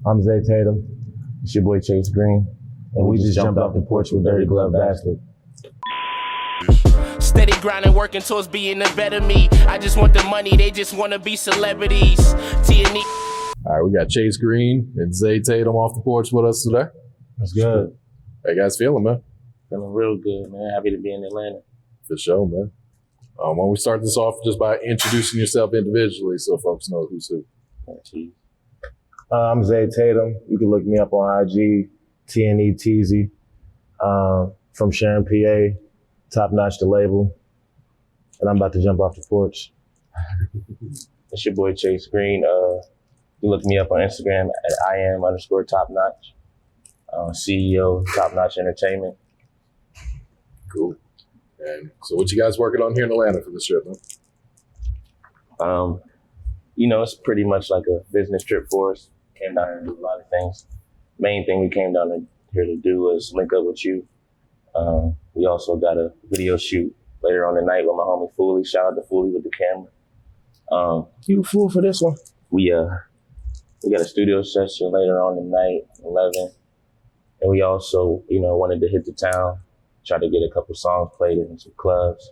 I'm Zay Tatum. It's your boy Chase Green. And we just jumped off the porch with Dirty Glove Bastard. Steady grinding, working towards being a better me. I just want the money, they just want to be celebrities. T&E. All right, we got Chase Green and Zay Tatum off the porch with us today. That's good. How you guys feeling, man? Feeling real good, man. Happy to be in Atlanta. For sure, man. Why don't we start this off just by introducing yourself individually so folks know who's who. I'm Zay Tatum. You can look me up on IG, TNE from Sharon, PA, TopNoch the label. And I'm about to jump off the porch. It's your boy Chase Green. You look me up on Instagram at IAM_TopNoch. CEO, TopNoch Entertainment. Cool. And so what you guys working on here in Atlanta for this trip, man? You know, it's pretty much like a business trip for us. Came down here and do a lot of things. Main thing we came down here to do was link up with you. We also got a video shoot later on tonight with my homie Foolie. Shout out to Foolie with the camera. You a fool for this one. We got a studio session later on tonight, 11. And we also, wanted to hit the town, try to get a couple songs played in some clubs.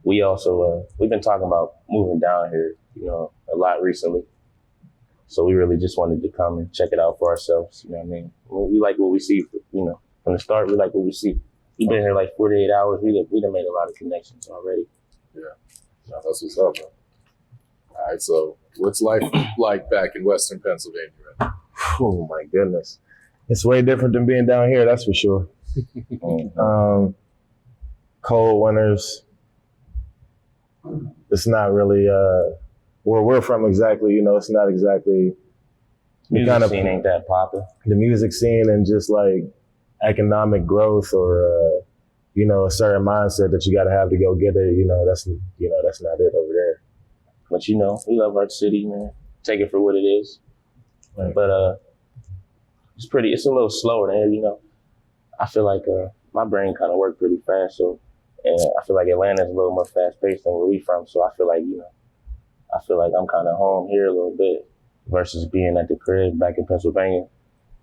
We also, we've been talking about moving down here, a lot recently. So we really just wanted to come and check it out for ourselves. You know what I mean? We like what we see, from the start, we like what we see. We've been here like 48 hours. We done made a lot of connections already. Yeah, no, that's what's up, man. All right, so what's life like back in Western Pennsylvania right now? Oh my goodness. It's way different than being down here, that's for sure. Cold winters. It's not really where we're from exactly, it's not exactly Music scene ain't that popular. The music scene and just like economic growth or a certain mindset that you gotta have to go get it, that's not it over there. But we love our city, man. Take it for what it is. Right. But it's a little slower there, I feel like my brain kind of worked pretty fast, and I feel like Atlanta's a little more fast paced than where we from, so I feel like, I'm kind of home here a little bit versus being at the crib back in Pennsylvania.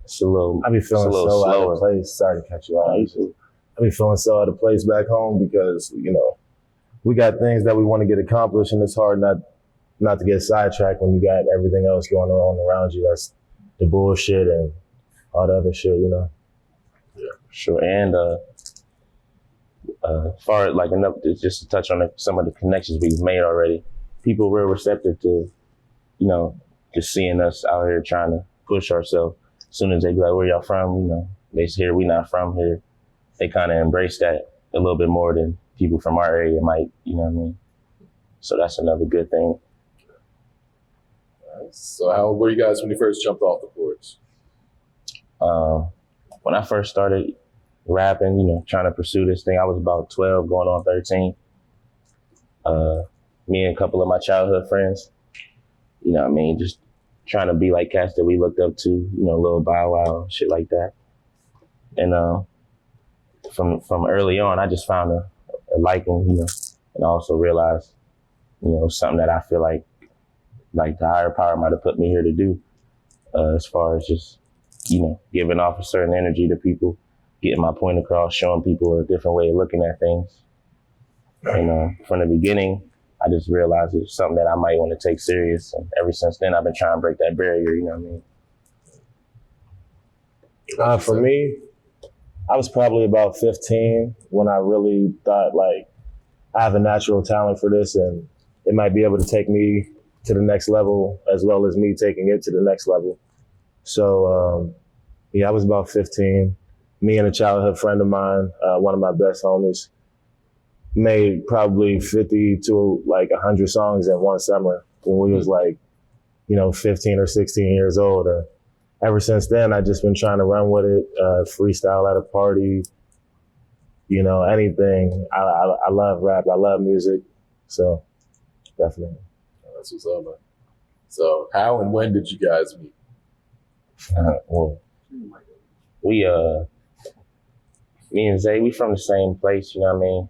It's a little I be feeling so slower. out of place. Sorry to cut you off. I be feeling so out of place back home because, we got things that we want to get accomplished, and it's hard not to get sidetracked when you got everything else going on around you. That's the bullshit and all the other shit, Yeah, sure. And far like enough to just to touch on some of the connections we've made already. People real receptive to, just seeing us out here trying to push ourselves. As soon as they be like, "Where y'all from?" They hear we not from here. They kind of embrace that a little bit more than people from our area might. You know what I mean? So that's another good thing. So how old were you guys when you first jumped off the porch? When I first started rapping, trying to pursue this thing, I was about 12 going on 13. Me and a couple of my childhood friends, just trying to be like cats that we looked up to, Lil Bow Wow, shit like that. And from early on, I just found a liking, and also realized, something that I feel like the higher power might have put me here to do, as far as just, giving off a certain energy to people, getting my point across, showing people a different way of looking at things. And from the beginning, I just realized it was something that I might want to take serious. And ever since then, I've been trying to break that barrier, you know what I mean? For me, I was probably about 15 when I really thought like I have a natural talent for this and it might be able to take me to the next level as well as me taking it to the next level. So I was about 15. Me and a childhood friend of mine, one of my best homies, made probably 50 to like 100 songs in one summer when we was like, 15 or 16 years old. Ever since then, I've just been trying to run with it, freestyle at a party, anything. I love rap. I love music. So definitely. That's what's up, man. So how and when did you guys meet? Me and Zay, we from the same place, you know what I mean?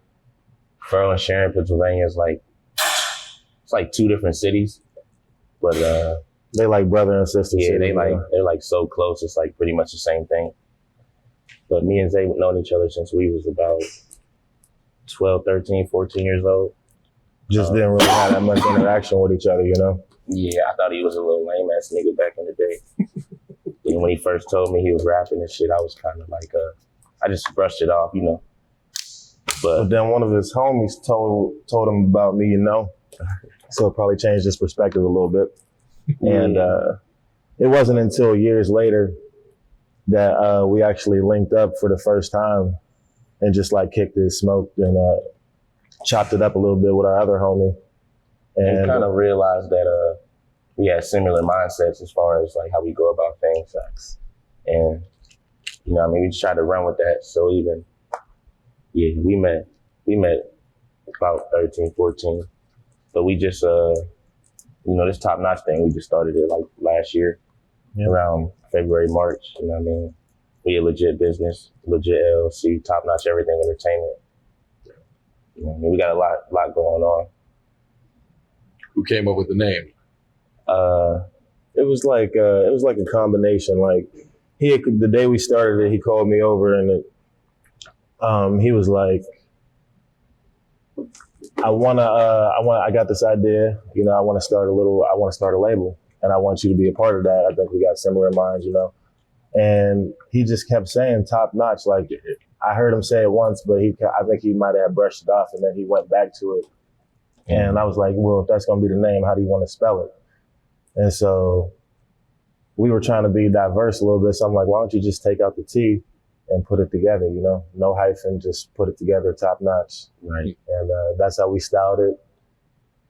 Pearl and Sharon, Pennsylvania is it's like two different cities, but They like brother and sister. Yeah, shit, they're you like so close. It's like pretty much the same thing. But me and Zay have known each other since we was about 12, 13, 14 years old. just didn't really have that much interaction with each other, you know? Yeah, I thought he was a little lame ass nigga back in the day. And when he first told me he was rapping and shit, I was kind of like, I just brushed it off, you know. But then one of his homies told him about me, you know? So it probably changed his perspective a little bit. And it wasn't until years later that we actually linked up for the first time and just like kicked it, smoked, and chopped it up a little bit with our other homie. And kind of realized that we had similar mindsets as far as like how we go about things. And, you know, I mean, we just tried to run with that. So even, yeah, we met about 13, 14. But we just, you know, this TopNoch thing, we just started it like last year, around February, March, you know what I mean? We a legit business, legit LLC, TopNoch Everything Entertainment. You know, I mean, we got a lot going on. Who came up with the name? It was like a combination. Like the day we started it, he called me over and he was like, I got this idea, you know, I want to start a label and I want you to be a part of that. I think we got similar minds, you know? And he just kept saying TopNoch. Like I heard him say it once, but I think he might have brushed it off and then he went back to it. And I was like, well, if that's going to be the name, how do you want to spell it? And so we were trying to be diverse a little bit. So I'm like, why don't you just take out the T and put it together, you know? No hyphen, just put it together, TopNoch. Right. And that's how we styled it.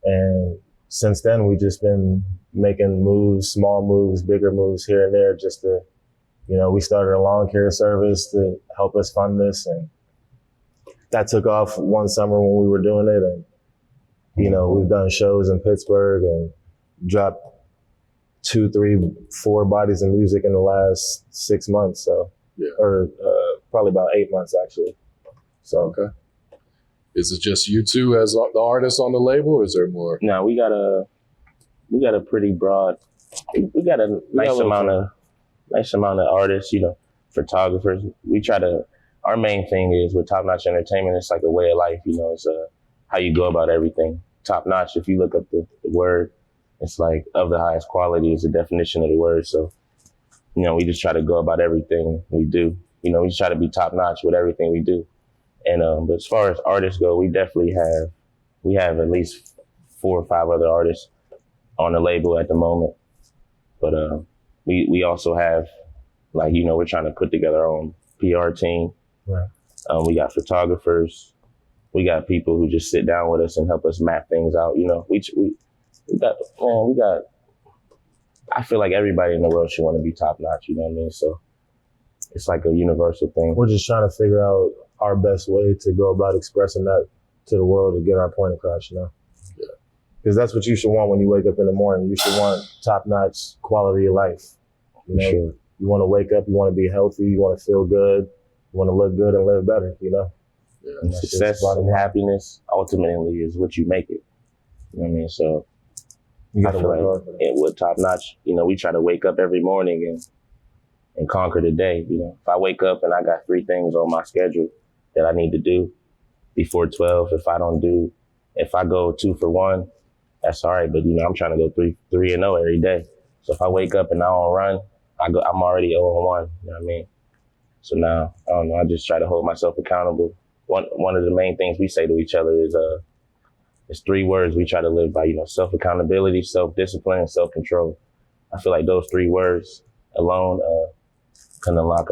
And since then, we've just been making moves, small moves, bigger moves here and there just to, you know, we started a lawn care service to help us fund this. And that took off one summer when we were doing it. And, you know, we've done shows in Pittsburgh and dropped 2, 3, 4 bodies of music in the last 6 months. So, or probably about 8 months actually. So, okay. Is it just you two as the artists on the label, or is there more? No, we got a pretty broad. We got a nice amount of artists, you know, photographers. We try to. Our main thing is with TopNoch Entertainment. It's like a way of life, you know. It's how you go about everything. Top notch. If you look up the word, it's like of the highest quality is the definition of the word. So, you know, we just try to go about everything we do. You know, we just try to be top notch with everything we do. And but as far as artists go, we definitely have at least 4 or 5 other artists on the label at the moment. But we also have, like, you know, we're trying to put together our own PR team. Right. We got photographers. We got people who just sit down with us and help us map things out. You know, we got. I feel like everybody in the world should want to be top notch. You know what I mean? So it's like a universal thing. We're just trying to figure out our best way to go about expressing that to the world to get our point across, you know? Yeah. Because that's what you should want when you wake up in the morning. You should want top-notch quality of life. You know, sure. You want to wake up, you want to be healthy, you want to feel good, you want to look good and live better, you know? Yeah. And success and happiness ultimately is what you make it. You know what I mean? So you gotta work hard for that. With top-notch, you know, we try to wake up every morning and conquer the day. You know, if I wake up and I got 3 things on my schedule that I need to do before 12, if I go 2 for 1, that's all right. But, you know, I'm trying to go 3 and 0 every day. So if I wake up and I don't run, I'm already 0 and 1. You know what I mean? So now, I don't know, I just try to hold myself accountable. One of the main things we say to each other is 3 words we try to live by, you know, self-accountability, self-discipline, and self-control. I feel like those 3 words alone can unlock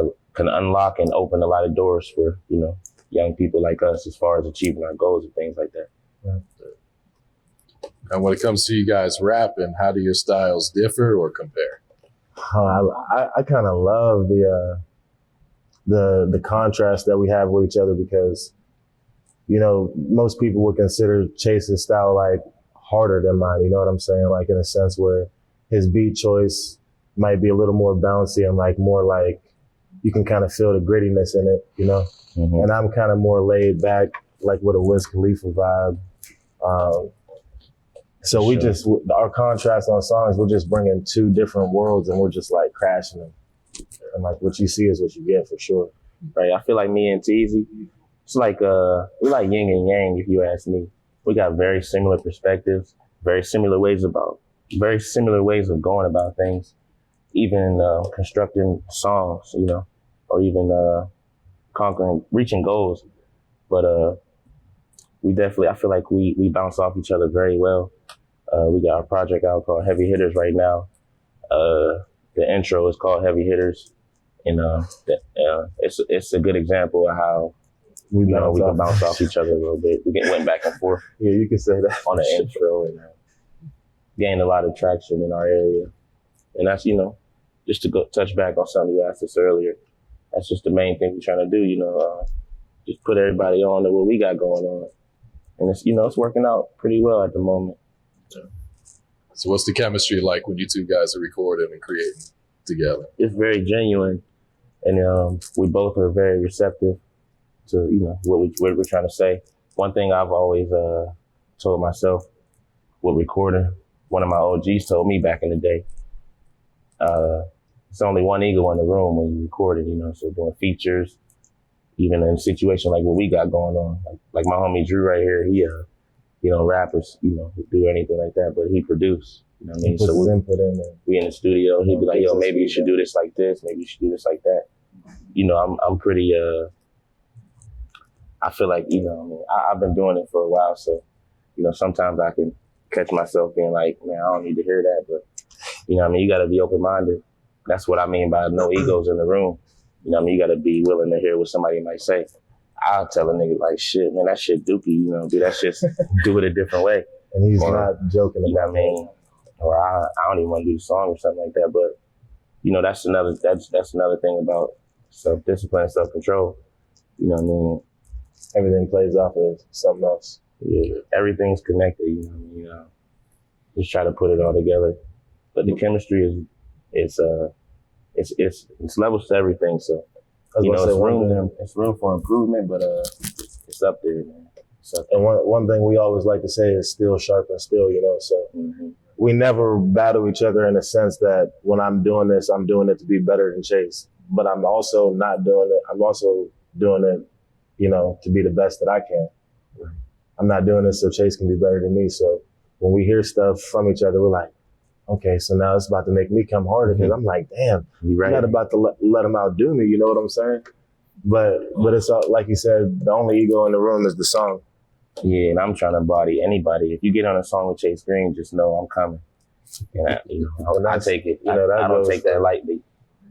and open a lot of doors for, you know, young people like us as far as achieving our goals and things like that. Right. And when it comes to you guys rapping, how do your styles differ or compare? I kind of love the contrast that we have with each other because, you know, most people would consider Chase's style like harder than mine. You know what I'm saying? Like in a sense where his beat choice might be a little more bouncy and like more like you can kind of feel the grittiness in it, you know? Mm-hmm. And I'm kind of more laid back, like with a Wiz Khalifa vibe. So we just, our contrast on songs, we're just bringing two different worlds and we're just like crashing them. And like what you see is what you get for sure. Right. I feel like me and Teezy, it's like we like yin and yang, if you ask me. We got very similar perspectives, very similar ways of going about things, even constructing songs, you know, or even reaching goals. But we definitely, I feel like we bounce off each other very well. We got our project out called Heavy Hitters right now. The intro is called Heavy Hitters. And it's a good example of how we can bounce off each other a little bit. We went back and forth. Yeah, you can say that on the intro and gained a lot of traction in our area. And that's, you know, just to go touch back on something you asked us earlier. That's just the main thing we're trying to do, you know, just put everybody on to what we got going on. And it's, you know, it's working out pretty well at the moment. Yeah. So what's the chemistry like when you two guys are recording and creating together? It's very genuine. And we both are very receptive to, you know, what we're trying to say. One thing I've always told myself with recording, one of my OGs told me back in the day, it's only one ego in the room when you record it, you know, so doing features, even in a situation like what we got going on. Like my homie Drew right here, he don't rappers, you know, do anything like that, but he produced. You know what I mean? So input in there. We in the studio, he'd be like, yo, maybe you should do this like this, maybe you should do this like that. You know, I'm pretty, I feel like, you know, I mean, I've been doing it for a while, so, you know, sometimes I can catch myself being like, man, I don't need to hear that, but, you know what I mean, you gotta be open-minded. That's what I mean by no egos in the room. You know what I mean? You gotta be willing to hear what somebody might say. I'll tell a nigga like, shit, man, that shit dookie, you know, dude, that shit's do it a different way. And he's not joking about it. You know what I mean? Or I don't even want to do the song or something like that. But, you know, that's another thing about self-discipline and self-control. You know what I mean? Everything plays off of something else. Yeah, everything's connected, you know what I mean? Just try to put it all together. But the chemistry is it's levels to everything. So, you know, it's room for improvement, but it's up there, man. It's up there. And one thing we always like to say is still sharp and still, you know, so we never battle each other in the sense that when I'm doing this, I'm doing it to be better than Chase. But I'm also not doing it. I'm also doing it, you know, to be the best that I can. I'm not doing this so Chase can be better than me. So when we hear stuff from each other, we're like, okay, so now it's about to make me come harder because I'm like, damn, I'm not about to let him outdo me. You know what I'm saying? But it's like you said, the only ego in the room is the song. Yeah, and I'm trying to embody anybody. If you get on a song with Chase Green, just know I'm coming. And I take it. You know, I don't take that lightly.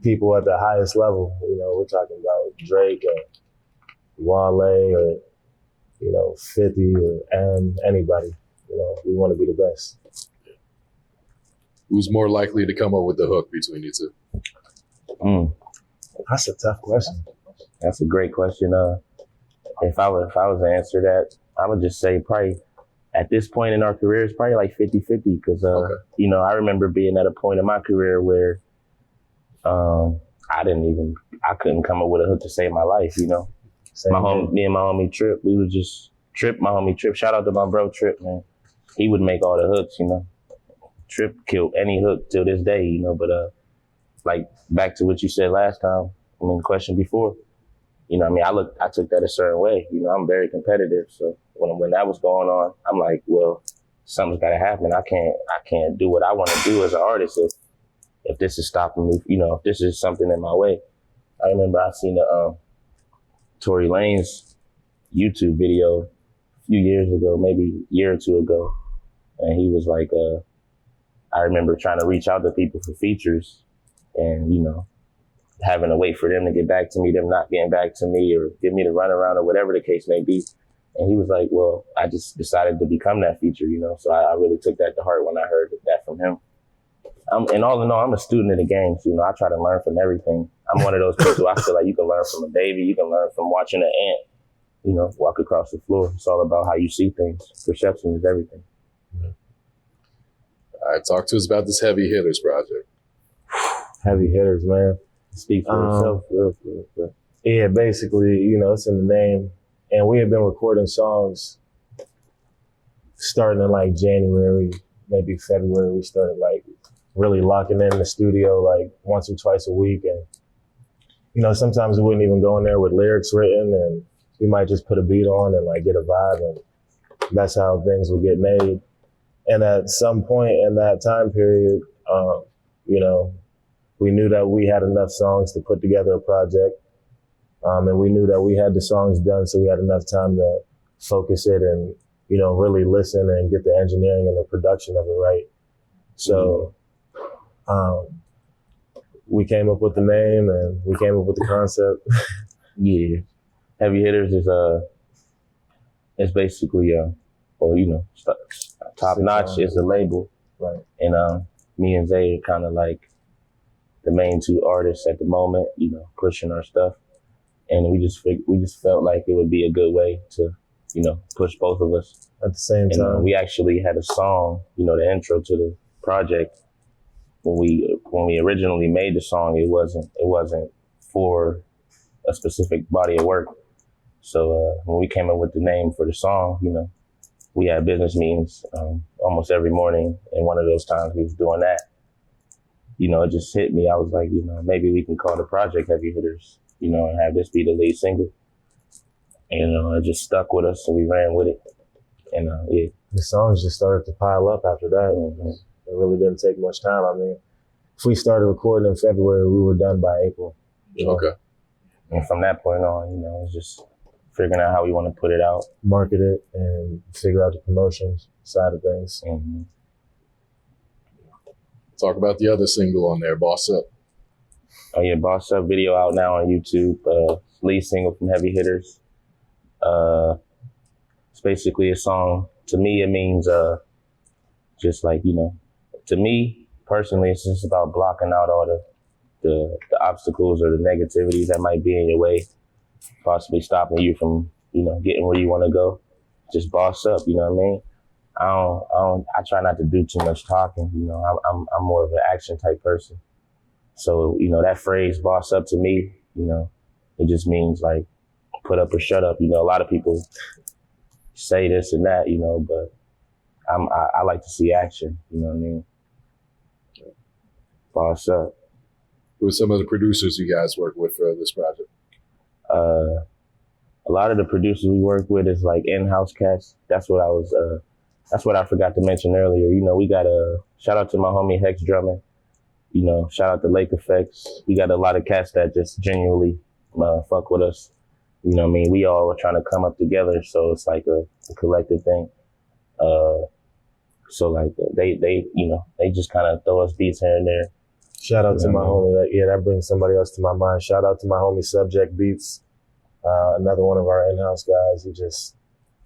People at the highest level, you know, we're talking about Drake or Wale or, you know, 50 or anybody. You know, we want to be the best. Who's more likely to come up with the hook between you two? That's a tough question. That's a great question. If I was to answer that, I would just say probably at this point in our careers, probably like 50-50. Because, you know, I remember being at a point in my career where I couldn't come up with a hook to save my life, you know. Me and my homie Trip, we was just my homie Trip. Shout out to my bro Trip, man. He would make all the hooks, you know. Trip killed any hook till this day, you know. But like back to what you said last time, I mean, the question before, you know, I mean, I took that a certain way. You know, I'm very competitive, so when that was going on, I'm like, well, something's got to happen. I can't do what I want to do as an artist if this is stopping me. You know, if this is something in my way. I remember I seen the Tory Lanez YouTube video a few years ago, maybe a year or two ago, and he was like, I remember trying to reach out to people for features, and you know, having to wait for them to get back to me, them not getting back to me, or give me the runaround, or whatever the case may be. And he was like, well, I just decided to become that feature, you know? So I really took that to heart when I heard that from him. And all in all, I'm a student of the game. So, you know, I try to learn from everything. I'm one of those people I feel like you can learn from a baby. You can learn from watching an ant, you know, walk across the floor. It's all about how you see things. Perception is everything. All right, talk to us about this Heavy Hitters project. Heavy Hitters, man. Speak for yourself. Real. Yeah, basically, you know, it's in the name. And we have been recording songs starting in like January, maybe February, we started like really locking in the studio like once or twice a week. And, you know, sometimes we wouldn't even go in there with lyrics written, and we might just put a beat on and like get a vibe, and that's how things would get made. And at some point in that time period, you know, we knew that we had enough songs to put together a project. And we knew that we had the songs done, so we had enough time to focus it and, you know, really listen and get the engineering and the production of it right. So we came up with the name and we came up with the concept. Yeah. Heavy Hitters is it's basically well, you know, TopNoch is the label, right? And me and Zay are kind of like the main two artists at the moment, you know, pushing our stuff, and we just felt like it would be a good way to, you know, push both of us at the same time. And we actually had a song, you know, the intro to the project. When we originally made the song, it wasn't for a specific body of work. So when we came up with the name for the song, you know, we had business meetings almost every morning, and one of those times we was doing that. You know, it just hit me. I was like, you know, maybe we can call the project Heavy Hitters, you know, and have this be the lead single. And it just stuck with us, so we ran with it. And yeah. The songs just started to pile up after that. Mm-hmm. It really didn't take much time. I mean, if we started recording in February, we were done by April. You know? Okay. And from that point on, you know, it's just figuring out how we want to put it out. Market it and figure out the promotions side of things. Mm-hmm. Talk about the other single on there, Boss Up. Oh yeah, Boss Up video out now on YouTube. Lead single from Heavy Hitters. It's basically a song. To me, it means just like, you know, to me personally, it's just about blocking out all the obstacles or the negativity that might be in your way, possibly stopping you from, you know, getting where you want to go. Just boss up, you know what I mean? I try not to do too much talking, you know. I'm more of an action type person. So, you know, that phrase boss up to me, you know, it just means like put up or shut up. You know, a lot of people say this and that, you know, but I like to see action, you know what I mean? Boss up. Who are some of the producers you guys work with for this project? A lot of the producers we work with is like in-house cats. That's what I forgot to mention earlier. You know, we got a shout out to my homie Hex Drummond. You know, shout out to Lake Effects. We got a lot of cats that just genuinely fuck with us. You know what I mean? We all are trying to come up together, so it's like a collective thing. So like they you know, they just kind of throw us beats here and there. Shout out to my homie. Yeah, that brings somebody else to my mind. Shout out to my homie Subject Beats, another one of our in-house guys. He just,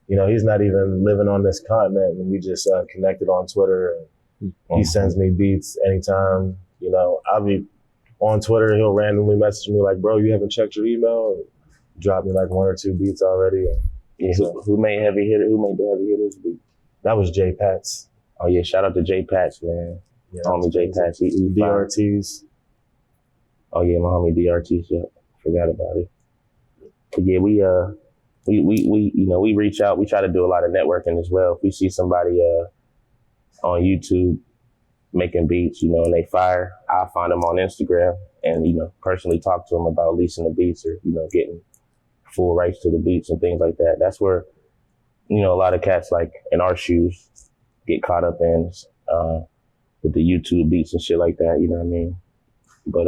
you know, he's not even living on this continent, and we just connected on Twitter. And he sends me beats anytime. You know, I'll be on Twitter. He'll randomly message me like, "Bro, you haven't checked your email?" And drop me like 1 or 2 beats already. And yeah, who made Heavy Hitter? Who made the Heavy Hitters beat? That was J Pats. Oh yeah, shout out to J Pats, man. Yeah, homie J Pats. He DRTs. Oh yeah, my homie DRTs. Yep, forgot about it. But yeah, we you know, we reach out. We try to do a lot of networking as well. If we see somebody on YouTube making beats, you know, and they fire, I'll find them on Instagram and, you know, personally talk to them about leasing the beats or, you know, getting full rights to the beats and things like that. That's where, you know, a lot of cats like in our shoes get caught up in with the YouTube beats and shit like that, you know what I mean? But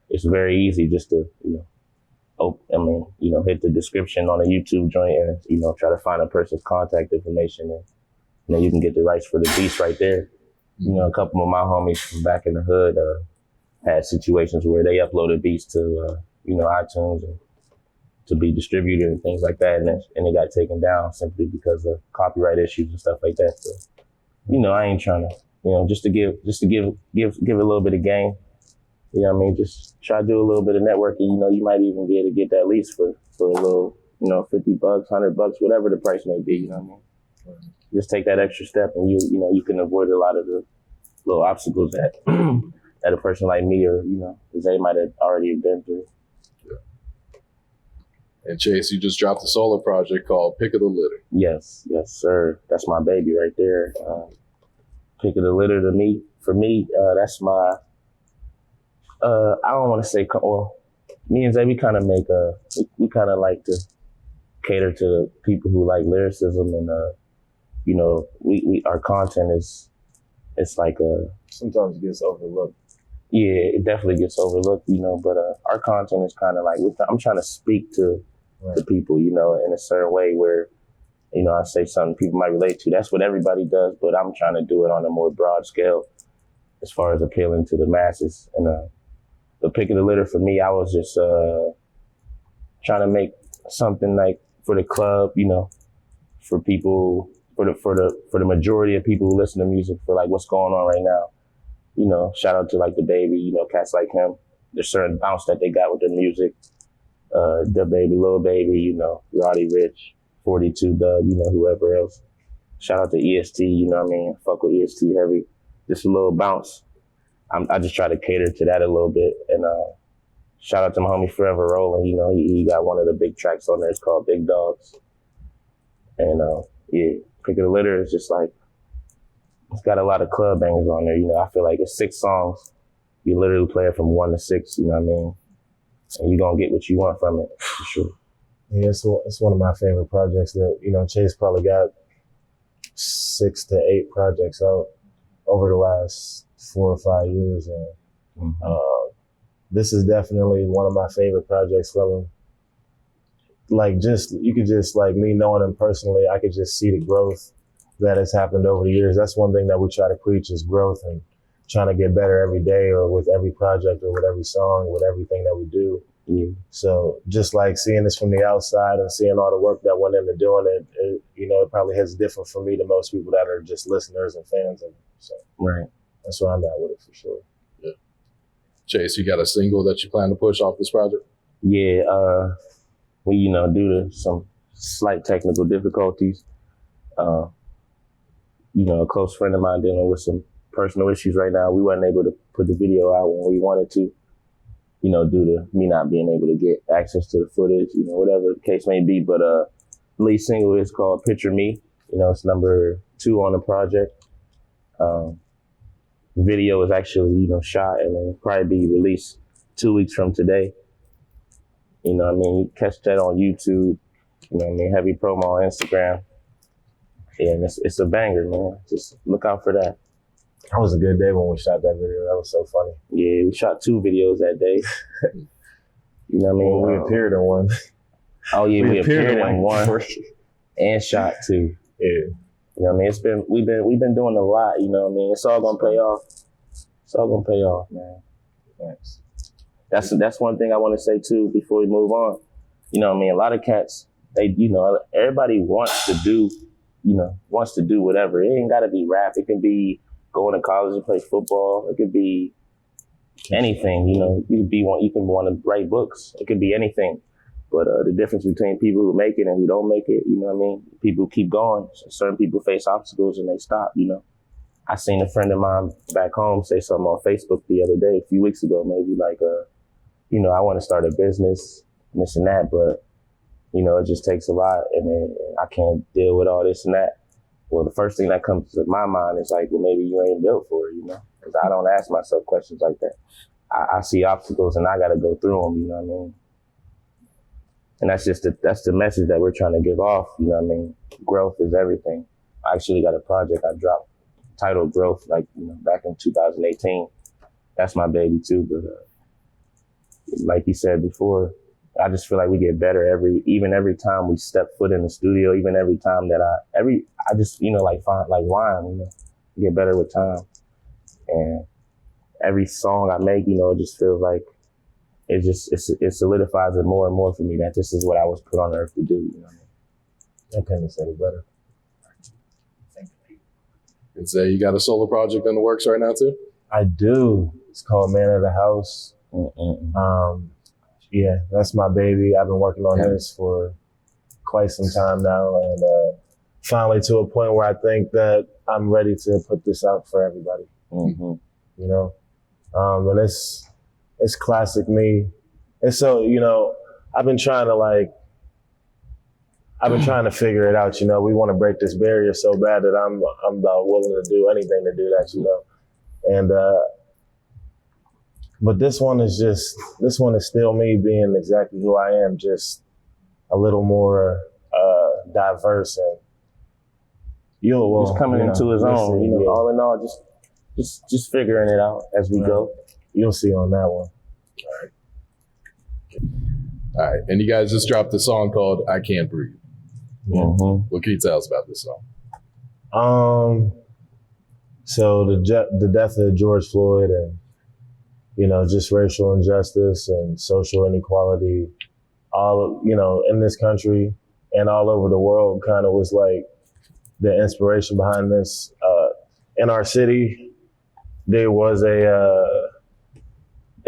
it's very easy just to, you know, hit the description on a YouTube joint and, you know, try to find a person's contact information, and you know, you can get the rights for the beats right there. You know, a couple of my homies from back in the hood had situations where they uploaded beats to, you know, iTunes and to be distributed and things like that, and it got taken down simply because of copyright issues and stuff like that. So, you know, I ain't trying to, you know, just to give a little bit of game. You know what I mean? Just try to do a little bit of networking. You know, you might even be able to get that lease for a little, you know, $50, $100, whatever the price may be. You know what I mean? Just take that extra step, and you know, you can avoid a lot of the little obstacles that that a person like me or, you know, Zay might have already been through. Yeah. And Chase, you just dropped a solo project called Pick of the Litter. Yes, sir. That's my baby right there. Pick of the litter for me, that's my, I don't want to say, well, me and Zay, we kind of we kind of like to cater to people who like lyricism, and, you know, our content it's like sometimes it gets overlooked. Yeah, it definitely gets overlooked, you know, but our content is kind of like, I'm trying to speak to the people, you know, in a certain way where, you know, I say something people might relate to. That's what everybody does, but I'm trying to do it on a more broad scale as far as appealing to the masses. And the pick of the litter for me, I was just trying to make something like for the club, you know, for people, for the majority of people who listen to music, for like what's going on right now. You know, shout out to like the baby, you know, cats like him. There's certain bounce that they got with their music. The baby, Lil Baby, you know, Roddy Rich, 42 Doug, you know, whoever else. Shout out to EST, you know what I mean? Fuck with EST heavy. Just a little bounce. I just try to cater to that a little bit. And shout out to my homie Forever Rolling. You know, he got one of the big tracks on there. It's called Big Dogs. And yeah, Pick of the Litter is just like, it's got a lot of club bangers on there. You know, I feel like it's 6 songs. You literally play it from 1 to 6, you know what I mean? And you're going to get what you want from it, for sure. Yeah, it's one of my favorite projects that, you know, Chase probably got 6 to 8 projects out over the last 4 or 5 years. And this is definitely one of my favorite projects from him. Like, you could just, like, me knowing him personally, I could just see the growth that has happened over the years. That's one thing that we try to preach is growth and trying to get better every day or with every project or with every song, with everything that we do. Yeah. So just like seeing this from the outside and seeing all the work that went into doing it, you know, it probably hits different for me than most people that are just listeners and fans of it. So right. That's why I'm at with it for sure. Yeah. Chase, you got a single that you plan to push off this project? Yeah, we, you know, due to some slight technical difficulties, you know, a close friend of mine dealing with some personal issues right now, we weren't able to put the video out when we wanted to, you know, due to me not being able to get access to the footage, you know, whatever the case may be. But the lead single is called Picture Me. You know, it's number 2 on the project. The video is actually, you know, shot and it'll probably be released 2 weeks from today. You know what I mean? You catch that on YouTube. You know what I mean? Heavy promo on Instagram. And it's a banger, man. Just look out for that. That was a good day when we shot that video. That was so funny. Yeah, we shot 2 videos that day. You know what I mean? Well, we appeared in one. Oh yeah, we appeared in one and shot 2. Yeah. You know what I mean? We've been doing a lot, you know what I mean? It's all gonna pay off. It's all gonna pay off, man. Thanks. That's one thing I want to say too before we move on. You know what I mean? A lot of cats, they, you know, everybody wants to do whatever. It ain't gotta be rap. It can be going to college and play football. It could be anything, you know. You can want to write books. It could be anything. But the difference between people who make it and who don't make it, you know what I mean? People who keep going. Certain people face obstacles and they stop, you know. I seen a friend of mine back home say something on Facebook the other day, a few weeks ago, maybe like, you know, I want to start a business and this and that, but, you know, it just takes a lot and then I can't deal with all this and that. Well, the first thing that comes to my mind is like, well, maybe you ain't built for it, you know? Because I don't ask myself questions like that. I see obstacles and I got to go through them, you know what I mean? And that's the message that we're trying to give off, you know what I mean? Growth is everything. I actually got a project I dropped titled Growth, like, you know, back in 2018. That's my baby too, but like you said before, I just feel like we get better every time we step foot in the studio, even every time that I just, you know, like wine, you know, get better with time. And every song I make, you know, it just feels like it solidifies it more and more for me that this is what I was put on earth to do, you know what I mean? I couldn't have said it better. And Zay, you got a solo project in the works right now too? I do. It's called Man of the House. Yeah, that's my baby. I've been working on this for quite some time now, and finally to a point where I think that I'm ready to put this out for everybody. Mm-hmm. You know, and it's classic me. And so, you know, I've been trying to like I've been trying to figure it out. You know, we want to break this barrier so bad that I'm about willing to do anything to do that. You know, and but this one is still me being exactly who I am, just a little more diverse and He's coming into his own. You know, yeah. all in all, just figuring it out as we go. You'll see on that one. All right, and you guys just dropped a song called "I Can't Breathe." Mm-hmm. What can you tell us about this song? So the death of George Floyd and, you know, just racial injustice and social inequality, all, you know, in this country and all over the world kind of was like the inspiration behind this. In our city, there was it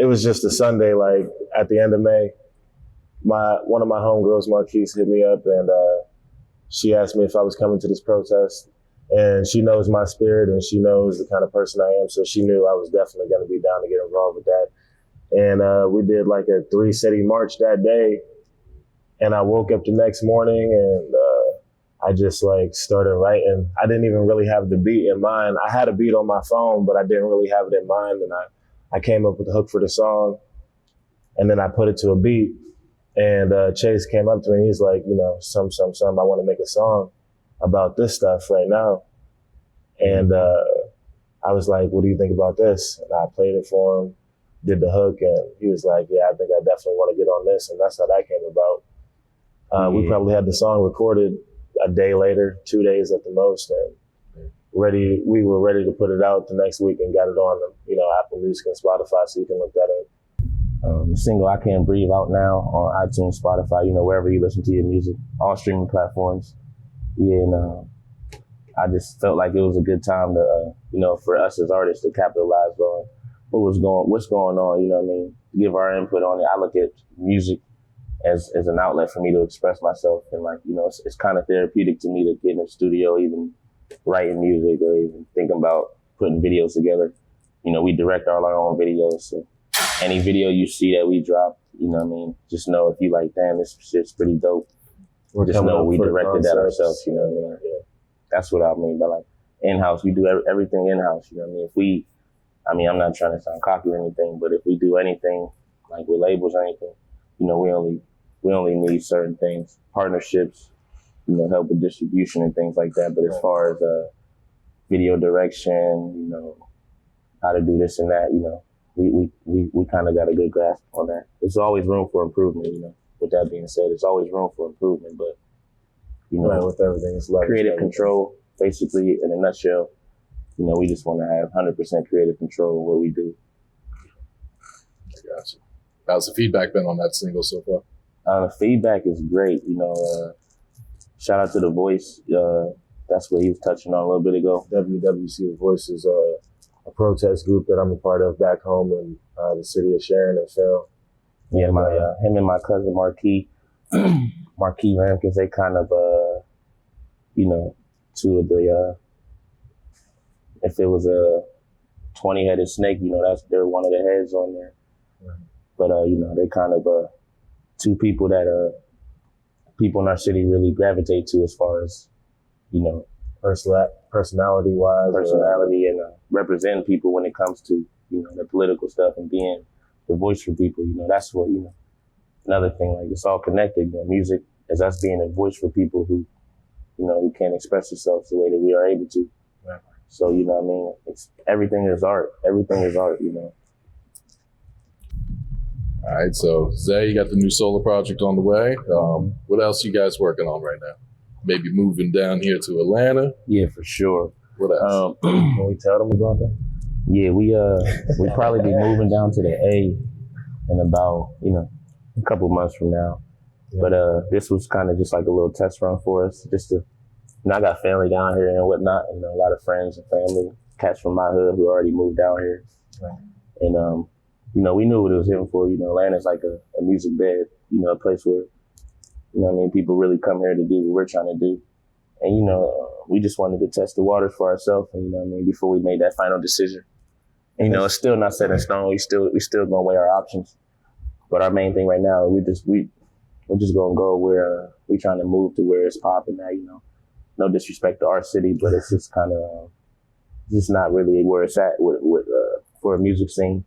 was just a Sunday, like at the end of May, one of my homegirls, Marquise, hit me up and she asked me if I was coming to this protest. And she knows my spirit and she knows the kind of person I am. So she knew I was definitely going to be down to get involved with that. And we did like a 3-city march that day. And I woke up the next morning and I just like started writing. I didn't even really have the beat in mind. I had a beat on my phone, but I didn't really have it in mind. And I came up with the hook for the song and then I put it to a beat. And Chase came up to me and he's like, you know, I want to make a song about this stuff right now. And I was like, what do you think about this? And I played it for him, did the hook, and he was like, yeah, I think I definitely want to get on this. And that's how that came about. We probably had the song recorded a day later, 2 days at the most, and we were ready to put it out the next week and got it on, you know, Apple Music and Spotify, so you can look that up. The single "I Can't Breathe" out now on iTunes, Spotify, you know, wherever you listen to your music, all streaming platforms. Yeah, and I just felt like it was a good time to, you know, for us as artists to capitalize on what's going on. You know what I mean? Give our input on it. I look at music as an outlet for me to express myself, and like, you know, it's kind of therapeutic to me to get in the studio, even writing music or even thinking about putting videos together. You know, we direct all our own videos, so any video you see that we drop, you know what I mean, just know if you like, damn, this shit's pretty dope. Just know we directed that ourselves, you know what I mean? Yeah. That's what I mean by like in-house. We do everything in-house, you know what I mean? I'm not trying to sound cocky or anything, but if we do anything like with labels or anything, you know, we only need certain things, partnerships, you know, help with distribution and things like that. But as far as video direction, you know, how to do this and that, you know, we kind of got a good grasp on that. There's always room for improvement, you know. With that being said, there's always room for improvement, but, you know, with everything, it's creative control, basically, in a nutshell. You know, we just want to have 100% creative control of what we do. I gotcha. How's the feedback been on that single so far? The feedback is great. You know, shout out to The Voice. That's what he was touching on a little bit ago. WWC The Voice is a protest group that I'm a part of back home in the city of Sharon and Phil. Yeah, him and my cousin Marquis Ramkins, they kind of, you know, two of the, if it was a 20-headed snake, you know, they're one of the heads on there. Right. But, you know, they kind of two people that people in our city really gravitate to as far as, you know, personality-wise. Personality and representing people when it comes to, you know, the political stuff and being the voice for people. You know, that's what, you know, another thing, like, it's all connected. You know, music is us being a voice for people who, you know, who can't express themselves the way that we are able to. Right. So, you know what I mean? Everything is art. Everything is art, you know. All right, so Zay, you got the new solo project on the way. What else you guys working on right now? Maybe moving down here to Atlanta? Yeah, for sure. What else? Can we tell them about that? Yeah, we probably be moving down to the A in about, you know, a couple months from now. Yeah. But this was kind of just like a little test run for us, just to, you know, I got family down here and whatnot, you know, a lot of friends and family, cats from my hood who already moved down here. Right. And, you know, we knew what it was hitting for. You know, Atlanta's like a music bed, you know, a place where, you know what I mean, people really come here to do what we're trying to do. And, you know, we just wanted to test the waters for ourselves, and, you know what I mean, before we made that final decision. And, you know, it's still not set in stone. We still gonna weigh our options. But our main thing right now, we we're just gonna go where we trying to move to where it's popping at, you know. No disrespect to our city, but it's just kind of just not really where it's at for a music scene.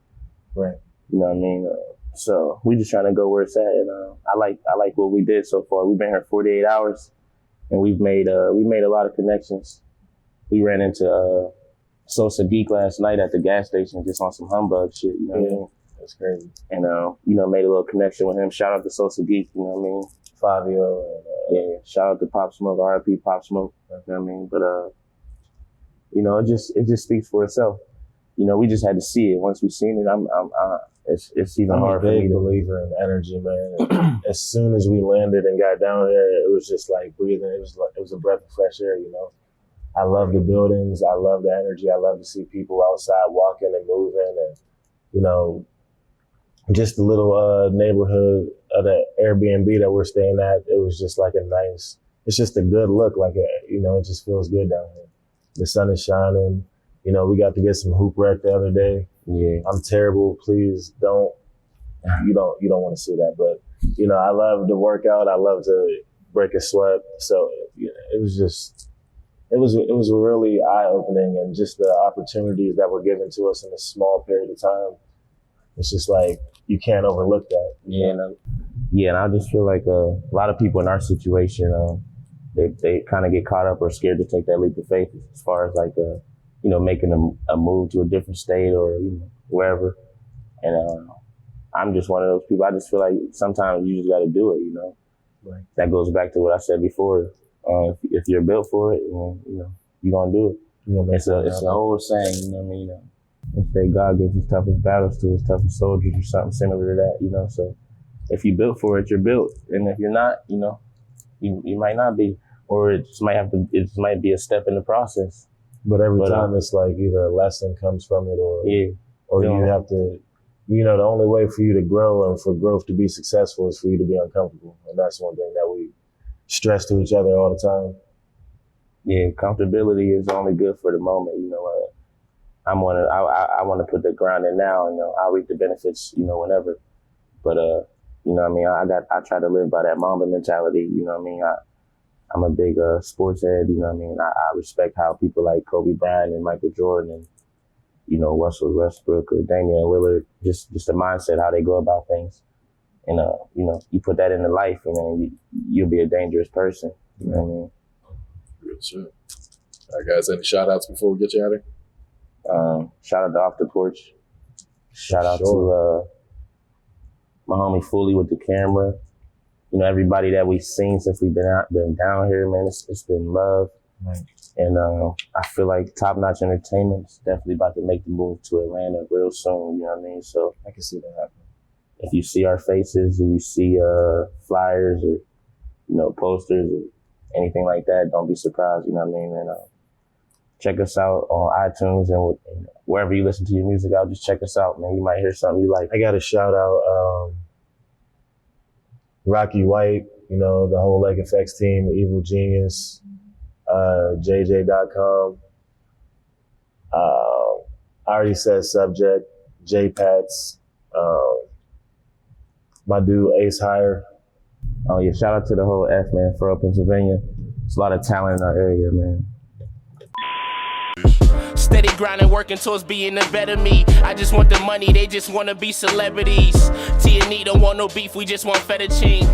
Right. You know what I mean? So we just trying to go where it's at, and I like what we did so far. We've been here 48 hours, and we made a lot of connections. We ran into Sosa Geek last night at the gas station just on some humbug shit. You know what I mean? That's crazy. And you know, made a little connection with him. Shout out to Sosa Geek. You know what I mean? Fabio. Yeah. Shout out to Pop Smoke, R.I.P. Pop Smoke. You know what I mean? But you know, it just speaks for itself. You know, we just had to see it. Once we seen it, it's even hard for me. I'm a big believer in energy, man. As soon as we landed and got down here, it was just like breathing. It was a breath of fresh air, you know. I love the buildings. I love the energy. I love to see people outside walking and moving, and you know, just the little neighborhood of the Airbnb that we're staying at. It was just like it's just a good look. Like you know, it just feels good down here. The sun is shining. You know, we got to get some hoop rec the other day. Yeah. I'm terrible. Please don't. You don't want to see that. But you know, I love to work out. I love to break a sweat. So you know, it was really eye opening, and just the opportunities that were given to us in a small period of time. It's just like you can't overlook that. Yeah. And I just feel like a lot of people in our situation, they kind of get caught up or scared to take that leap of faith as far as like you know, making a move to a different state or, you know, wherever. And I'm just one of those people. I just feel like sometimes you just got to do it, you know. Right. That goes back to what I said before. If you're built for it, you know, you're going to do it. It's a whole saying, you know what I mean? They say God gives his toughest battles to his toughest soldiers or something similar to that, you know. So if you're built for it, you're built. And if you're not, you know, you might not be. Or it just might be a step in the process. But every time it's like either a lesson comes from it or you have to, you know, the only way for you to grow and for growth to be successful is for you to be uncomfortable. And that's one thing that we stress to each other all the time. Yeah, comfortability is only good for the moment. You know, I want to put the grind in now, and I'll reap the benefits, you know, whenever. But you know what I mean? I try to live by that Mamba mentality, you know what I mean? I'm a big sports head, you know what I mean? I respect how people like Kobe Bryant and Michael Jordan and, you know, Russell Westbrook or Damian Lillard, just the mindset, how they go about things. And, you know, you put that into life and then you'll be a dangerous person, you know what I mean? Good shit. All right, guys, any shout outs before we get you out of here? Shout out to Off the Porch. Shout out to my homie Fully with the camera. You know, everybody that we've seen since we've been down here, man, it's been love. Right. And I feel like TopNoch Entertainment is definitely about to make the move to Atlanta real soon, you know what I mean? So I can see that happening. If you see our faces or you see flyers or, you know, posters or anything like that, don't be surprised, you know what I mean? And check us out on iTunes and wherever you listen to your music out, just check us out, man. You might hear something you like. I got to shout out Rocky White, you know, the whole Lake Effects team, Evil Genius, JJ.com. I already said Subject, J-Pats, my dude Ace Hire. Oh yeah, shout out to the whole F, man, for Pennsylvania. There's a lot of talent in our area, man. Steady grinding, working towards being a better me. I just want the money, they just want to be celebrities. T and E don't want no beef, we just want fettuccine.